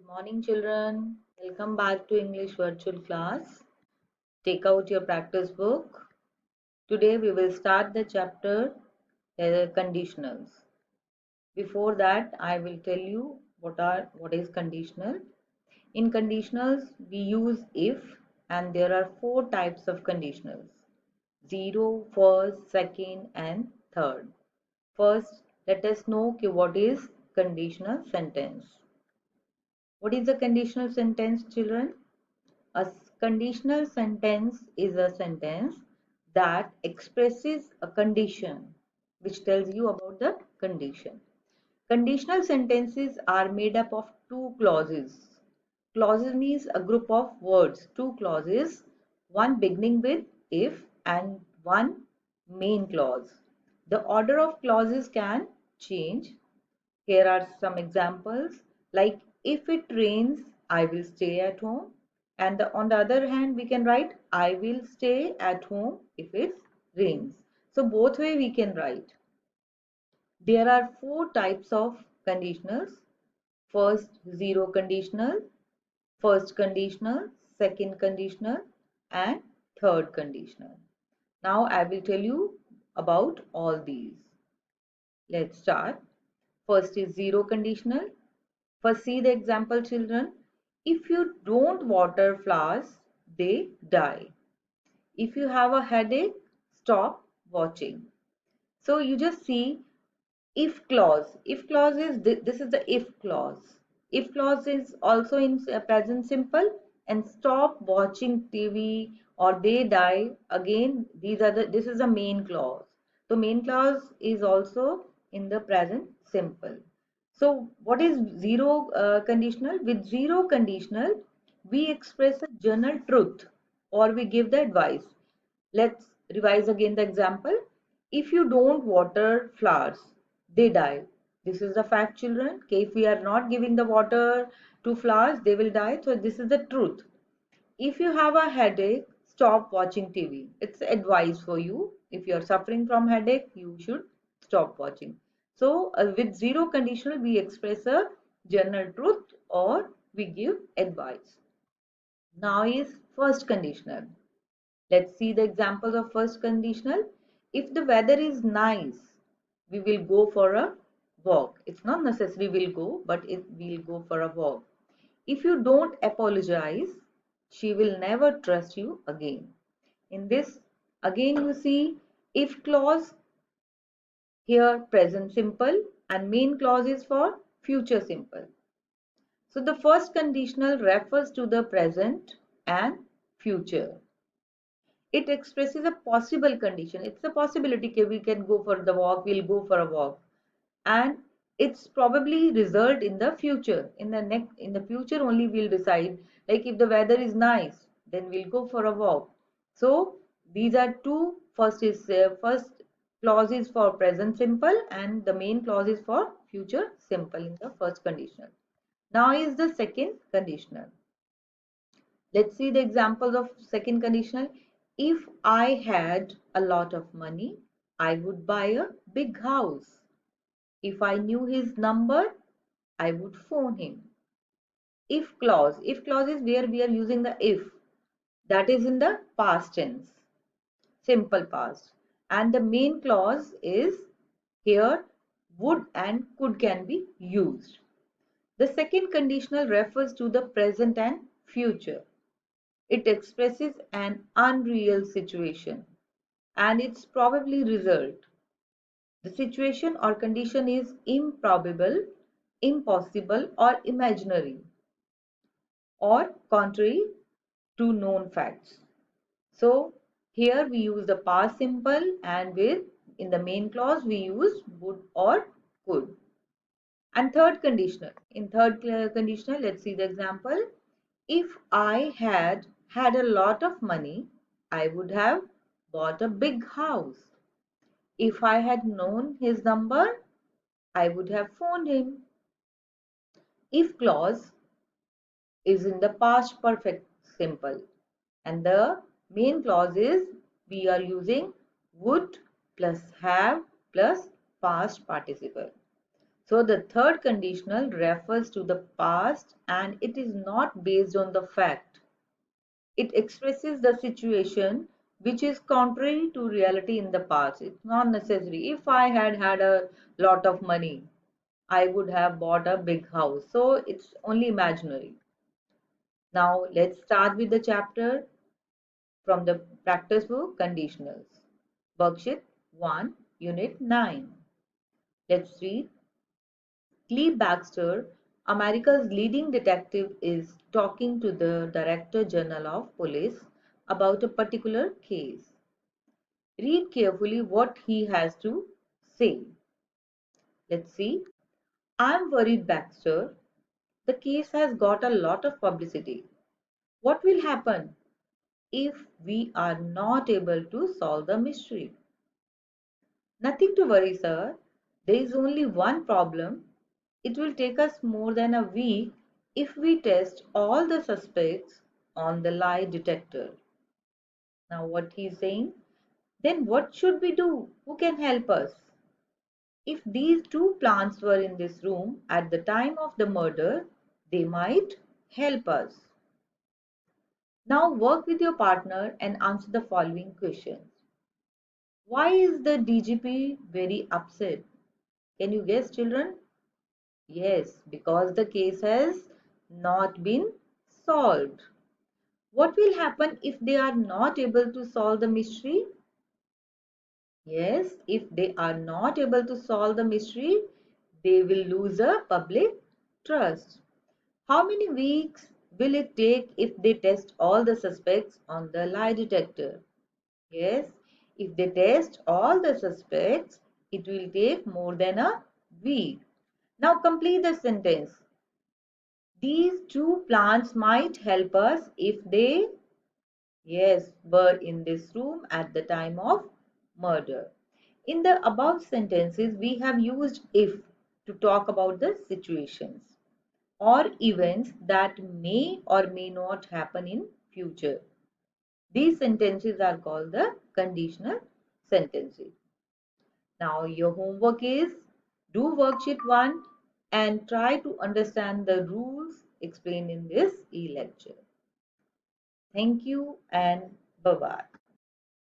Morning, children. Welcome back to English virtual class. Take out your practice book. Today we will start the chapter conditionals. Before that, I will tell you what is conditional. In conditionals, we use if, and there are four types of conditionals: zero, first, second, and third. First, let us know what is conditional sentence. What is a conditional sentence, children? A conditional sentence is a sentence that expresses a condition which tells you about the condition. Conditional sentences are made up of two clauses. Clauses means a group of words, two clauses, one beginning with if and one main clause. The order of clauses can change. Here are some examples like if it rains, I will stay at home. And on the other hand, we can write I will stay at home if it rains. So both way we can write. There are four types of conditionals. First, zero conditional, first conditional, second conditional, and third conditional. Now I will tell you about all these. Let's start. First is zero conditional. First, see the example, children. If you don't water flowers, they die. If you have a headache, stop watching. So you just see if clause. If clause is this is the if clause. If clause is also in present simple, and stop watching TV or they die. Again, this is the main clause. So main clause is also in the present simple. So what is zero conditional? With zero conditional, we express a general truth or we give the advice. Let's revise again the example. If you don't water flowers, they die. This is the fact, children. Okay, if we are not giving the water to flowers, they will die. So this is the truth. If you have a headache, stop watching TV. It's advice for you. If you are suffering from headache, you should stop watching. So with zero conditional, we express a general truth or we give advice. Now is first conditional. Let's see the examples of first conditional. If the weather is nice, we will go for a walk. It's not necessary we'll go, but we'll go for a walk. If you don't apologize, she will never trust you again. In this, again you see if clause, here present simple, and main clause is for future simple. So the first conditional refers to the present and future. It expresses a possible condition. It's a possibility that we can go for the walk, we'll go for a walk. And it's probably result in the future. In the future only we'll decide. Like if the weather is nice, then we'll go for a walk. So these are two. First clause is for present simple and the main clause is for future simple in the first conditional. Now is the second conditional. Let's see the examples of second conditional. If I had a lot of money, I would buy a big house. If I knew his number, I would phone him. If clause. If clause is where we are using the if. That is in the past tense. Simple past. And the main clause is here would and could can be used. The second conditional refers to the present and future. It expresses an unreal situation and its probably result. The situation or condition is improbable, impossible, or imaginary, or contrary to known facts. So here we use the past simple, and with in the main clause we use would or could. And third conditional. In third conditional, let's see the example. If I had a lot of money, I would have bought a big house. If I had known his number, I would have phoned him. If clause is in the past perfect simple and the main clause is we are using would plus have plus past participle. So the third conditional refers to the past and it is not based on the fact. It expresses the situation which is contrary to reality in the past. It's not necessary. If I had had a lot of money, I would have bought a big house. So it's only imaginary. Now let's start with the chapter from the practice book Conditionals. Worksheet 1, Unit 9. Let's read. Cleve Baxter, America's leading detective, is talking to the Director General of Police about a particular case. Read carefully what he has to say. Let's see. I'm worried, Baxter. The case has got a lot of publicity. What will happen if we are not able to solve the mystery? Nothing to worry, sir. There is only one problem. It will take us more than a week if we test all the suspects on the lie detector. Now, what he is saying? Then what should we do? Who can help us? If these two plants were in this room at the time of the murder, they might help us. Now work with your partner and answer the following questions. Why is the DGP very upset? Can you guess, children? Yes, because the case has not been solved. What will happen if they are not able to solve the mystery? Yes, if they are not able to solve the mystery, they will lose a public trust. How many weeks will it take if they test all the suspects on the lie detector? Yes, if they test all the suspects, it will take more than a week. Now complete the sentence. These two plants might help us if they, yes, were in this room at the time of murder. In the above sentences, we have used if to talk about the situations or events that may or may not happen in future. These sentences are called the conditional sentences. Now your homework is do worksheet 1 and try to understand the rules explained in this e-lecture. Thank you and bye-bye.